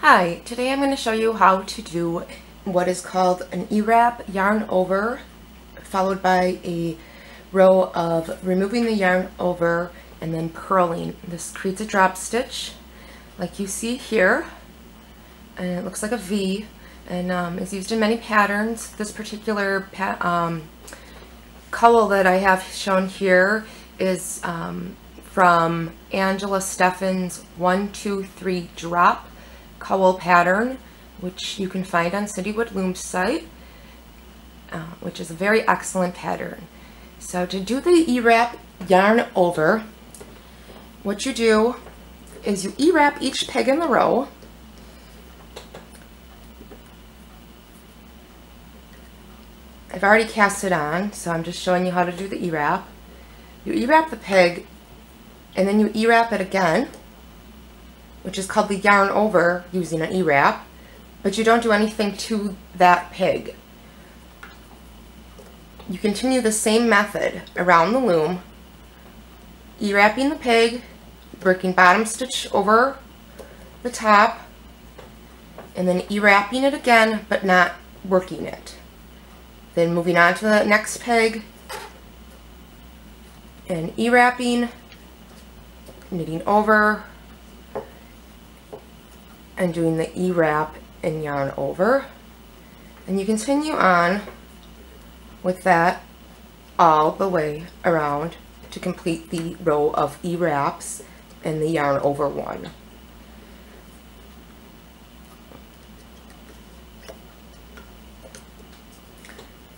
Hi, today I'm going to show you how to do what is called an E-wrap yarn over, followed by a row of removing the yarn over and then purling. This creates a drop stitch like you see here, and it looks like a V, and is used in many patterns. This particular cowl that I have shown here is from Angela Steffen's 1, 2, 3 drop cowl pattern, which you can find on Loom's site, which is a very excellent pattern. So to do the E-wrap yarn over, what you do is you E-wrap each peg in the row. I've already cast it on, so I'm just showing you how to do the E-wrap. You E-wrap the peg, and then you E-wrap it again, which is called the yarn over using an E-wrap, but you don't do anything to that peg. You continue the same method around the loom, E-wrapping the peg, working bottom stitch over the top, and then E-wrapping it again, but not working it. Then moving on to the next peg, and E-wrapping, knitting over, and doing the E-wrap and yarn over. And you continue on with that all the way around to complete the row of E-wraps and the yarn over one.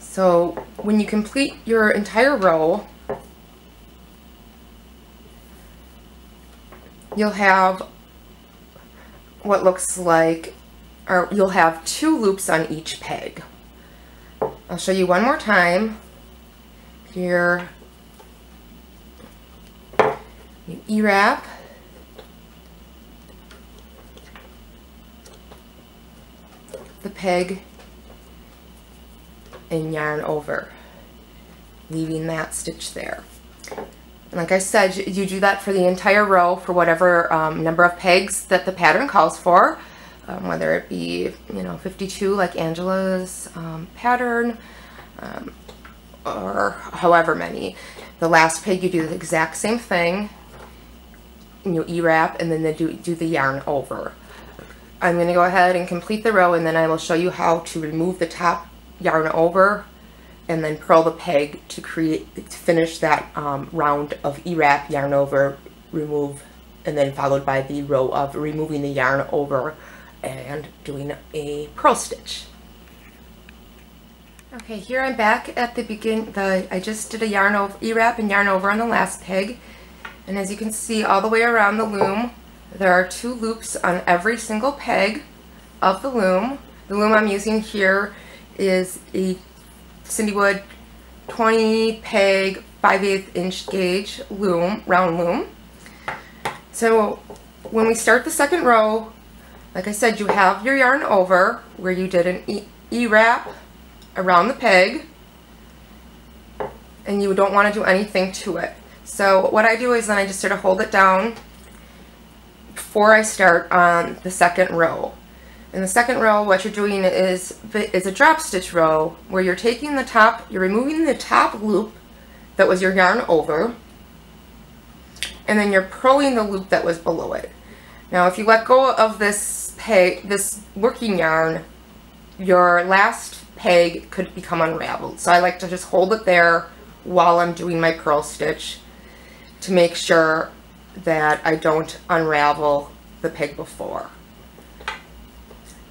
So when you complete your entire row, you'll have what looks like, or you'll have 2 loops on each peg. I'll show you one more time. Here, you E-wrap, the peg, and yarn over, leaving that stitch there. And like I said, you do that for the entire row for whatever number of pegs that the pattern calls for, whether it be 52 like Angela's pattern, or however many. The last peg you do the exact same thing, and you E-wrap, and then they do the yarn over. I'm going to go ahead and complete the row, and then I will show you how to remove the top yarn over and then purl the peg to finish that round of E-wrap, yarn over, remove, and then followed by the row of removing the yarn over and doing a purl stitch. Okay, here I'm back at the beginning. I just did a yarn over, E-wrap and yarn over on the last peg, and as you can see all the way around the loom, there are 2 loops on every single peg of the loom. The loom I'm using here is a Cindy Wood 20 peg 5/8 inch gauge loom, round loom. So when we start the second row, like I said, you have your yarn over where you did an E-wrap around the peg, and you don't want to do anything to it. So what I do is then I just sort of hold it down before I start on the second row. In the second row, what you're doing is a drop stitch row where you're taking the top, you're removing the top loop that was your yarn over, and then you're purling the loop that was below it. Now if you let go of this peg, this working yarn, your last peg could become unraveled. So I like to just hold it there while I'm doing my purl stitch to make sure that I don't unravel the peg before.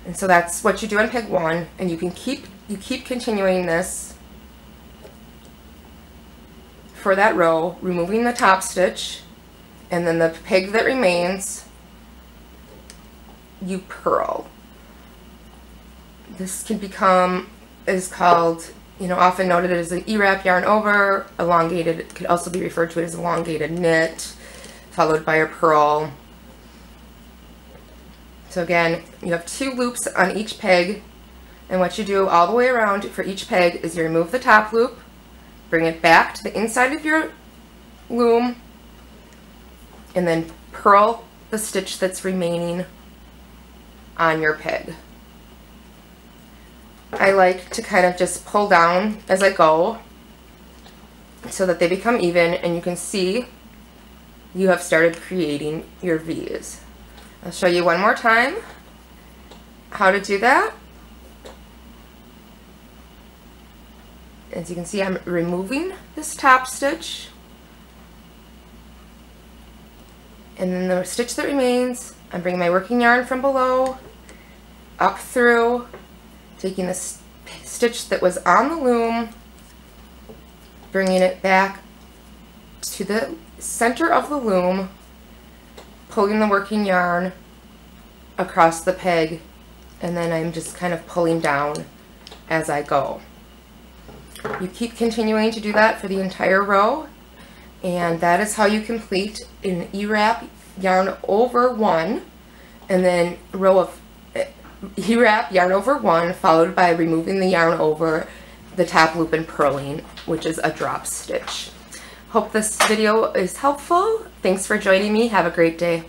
And so that's what you do on peg 1, and you keep continuing this for that row, removing the top stitch, and then the peg that remains you purl. This can is called, often noted as an E-wrap yarn over, elongated. It could also be referred to as elongated knit, followed by a purl. So again, you have 2 loops on each peg, and what you do all the way around for each peg is you remove the top loop, bring it back to the inside of your loom, and then purl the stitch that's remaining on your peg. I like to kind of just pull down as I go so that they become even, and you can see you have started creating your V's. I'll show you one more time how to do that. As you can see, I'm removing this top stitch, and then the stitch that remains, I'm bringing my working yarn from below up through, taking the stitch that was on the loom, bringing it back to the center of the loom, pulling the working yarn across the peg, and then I'm just kind of pulling down as I go. You keep continuing to do that for the entire row, and that is how you complete an E-wrap yarn over 1, and then row of E-wrap yarn over 1 followed by removing the yarn over the top loop and purling, which is a drop stitch. Hope this video is helpful. Thanks for joining me. Have a great day.